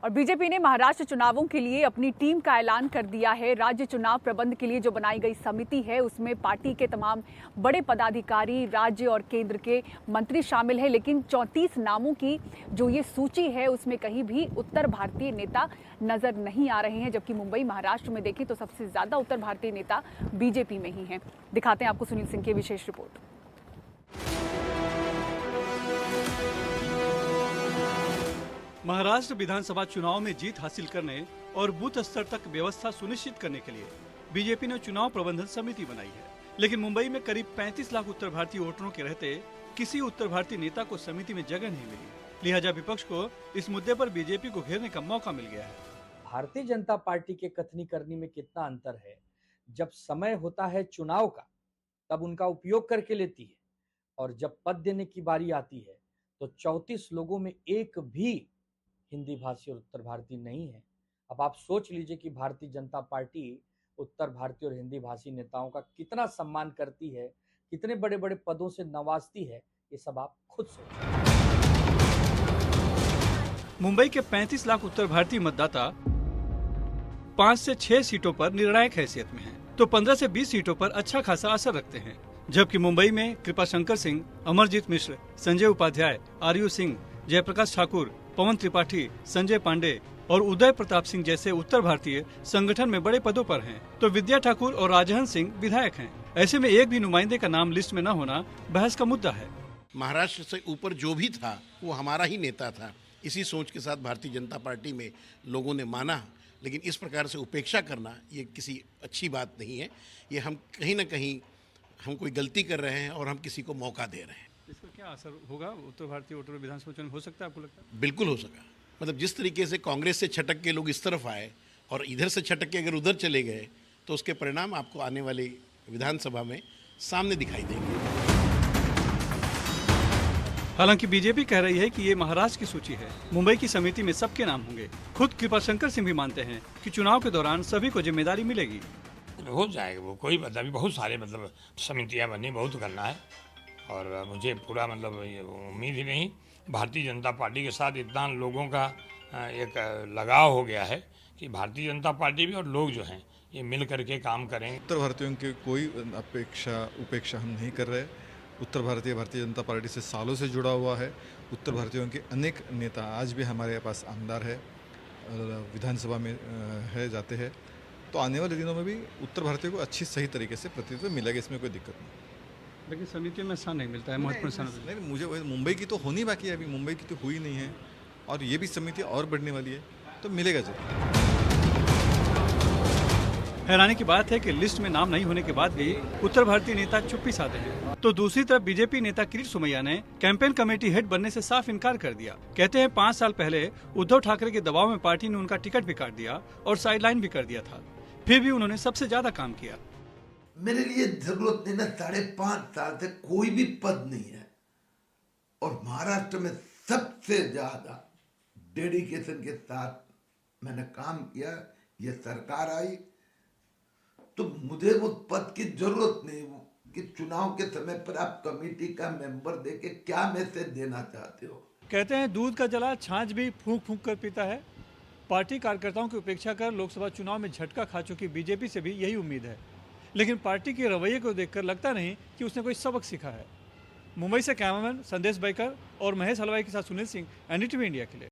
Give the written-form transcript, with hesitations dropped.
और बीजेपी ने महाराष्ट्र चुनावों के लिए अपनी टीम का ऐलान कर दिया है। राज्य चुनाव प्रबंध के लिए जो बनाई गई समिति है उसमें पार्टी के तमाम बड़े पदाधिकारी, राज्य और केंद्र के मंत्री शामिल हैं, लेकिन 34 नामों की जो ये सूची है उसमें कहीं भी उत्तर भारतीय नेता नजर नहीं आ रहे हैं, जबकि मुंबई महाराष्ट्र में देखें तो सबसे ज्यादा उत्तर भारतीय नेता बीजेपी में ही हैं। दिखाते हैं आपको सुनील सिंह की विशेष रिपोर्ट। महाराष्ट्र विधानसभा चुनाव में जीत हासिल करने और बूथ स्तर तक व्यवस्था सुनिश्चित करने के लिए बीजेपी ने चुनाव प्रबंधन समिति बनाई है, लेकिन मुंबई में करीब 35 लाख उत्तर भारतीय वोटरों के रहते किसी उत्तर भारतीय नेता को समिति में जगह नहीं मिली। लिहाजा विपक्ष को इस मुद्दे पर बीजेपी को घेरने का मौका मिल गया है। भारतीय जनता पार्टी के कथनी करनी में कितना अंतर है। जब समय होता है चुनाव का तब उनका उपयोग करके लेती है, और जब पद देने की बारी आती है तो 34 लोगों में एक भी हिंदी भाषी और उत्तर भारतीय नहीं है। अब आप सोच लीजिए कि भारतीय जनता पार्टी उत्तर भारतीय और हिंदी भाषी नेताओं का कितना सम्मान करती है, कितने बड़े बड़े पदों से नवाजती है, ये सब आप खुद सोचिए। मुंबई के 35 लाख उत्तर भारतीय मतदाता 5 से 6 सीटों पर निर्णायक हैसियत में हैं, तो 15 से 20 सीटों पर अच्छा खासा असर रखते हैं। जबकि मुंबई में कृपाशंकर सिंह, अमरजीत मिश्र, संजय उपाध्याय, आरयू सिंह, जयप्रकाश ठाकुर, पवन त्रिपाठी, संजय पांडे और उदय प्रताप सिंह जैसे उत्तर भारतीय संगठन में बड़े पदों पर हैं, तो विद्या ठाकुर और राजहंस सिंह विधायक हैं। ऐसे में एक भी नुमाइंदे का नाम लिस्ट में न होना बहस का मुद्दा है। महाराष्ट्र से ऊपर जो भी था वो हमारा ही नेता था। इसी सोच के साथ भारतीय जनता पार्टी में लोगों ने माना, लेकिन इस प्रकार से उपेक्षा करना ये किसी अच्छी बात नहीं है। ये हम कहीं ना कहीं हम कोई गलती कर रहे हैं और हम किसी को मौका दे रहे हैं। इसका क्या असर होगा उत्तर भारतीय वोटरों विधानसभा चुनाव हो सकता है, आपको लगता है? बिल्कुल हो सका। मतलब जिस तरीके से कांग्रेस से छटक के लोग इस तरफ आए और इधर से छटक के अगर उधर चले गए तो उसके परिणाम आपको आने वाली विधानसभा में सामने दिखाई देंगे। हालांकि बीजेपी कह रही है कि ये महाराष्ट्र की सूची है, मुंबई की समिति में सबके नाम होंगे। खुद कृपाशंकर सिंह भी मानते हैं कि चुनाव के दौरान सभी को जिम्मेदारी मिलेगी। हो जाएगा वो, कोई अभी बहुत सारे समितियां बनी, बहुत करना है और मुझे पूरा उम्मीद ही नहीं। भारतीय जनता पार्टी के साथ इतना लोगों का एक लगाव हो गया है कि भारतीय जनता पार्टी भी और लोग जो हैं ये मिल करके काम करेंगे। उत्तर भारतीयों की कोई उपेक्षा हम नहीं कर रहे। उत्तर भारतीय जनता पार्टी से सालों से जुड़ा हुआ है। उत्तर भारतीयों के अनेक नेता आज भी हमारे पास आमदार है, विधानसभा में है, जाते हैं। तो आने वाले दिनों में भी उत्तर भारतीयों को अच्छी सही तरीके से प्रतिनिधित्व मिलेगा, इसमें कोई दिक्कत नहीं। लेकिन समिति में स्थान नहीं मिलता है, महत्वपूर्ण स्थान नहीं। मुझे मुंबई की तो होनी बाकी है, अभी मुंबई की तो हुई नहीं है और ये भी समिति और बढ़ने वाली है, तो मिलेगा जरूर। हैरानी की बात है कि लिस्ट में नाम नहीं होने के बाद भी उत्तर भारतीय नेता चुप्पी साधे हैं। तो दूसरी तरफ बीजेपी नेता किरीट सोमैया ने कैंपेन कमेटी हेड बनने से साफ इनकार कर दिया। कहते हैं 5 साल पहले उद्धव ठाकरे के दबाव में पार्टी ने उनका टिकट भी काट दिया और साइडलाइन भी कर दिया था, फिर भी उन्होंने सबसे ज्यादा काम किया। मेरे लिए जरूरत नहीं ना, 5.5 साल से कोई भी पद नहीं है और महाराष्ट्र में सबसे ज्यादा डेडिकेशन के साथ मैंने काम किया। ये सरकार आई तो मुझे वो पद की जरूरत नहीं कि चुनाव के समय पर आप कमेटी का मेंबर देके क्या मैसेज देना चाहते हो। कहते हैं दूध का जला छाछ भी फूंक फूंक कर पीता है। पार्टी कार्यकर्ताओं की उपेक्षा कर लोकसभा चुनाव में झटका खा चुकी बीजेपी से भी यही उम्मीद है, लेकिन पार्टी के रवैये को देखकर लगता नहीं कि उसने कोई सबक सीखा है। मुंबई से कैमरामैन संदेश बैकर और महेश हलवाई के साथ सुनील सिंह, एनडीटीवी इंडिया के लिए।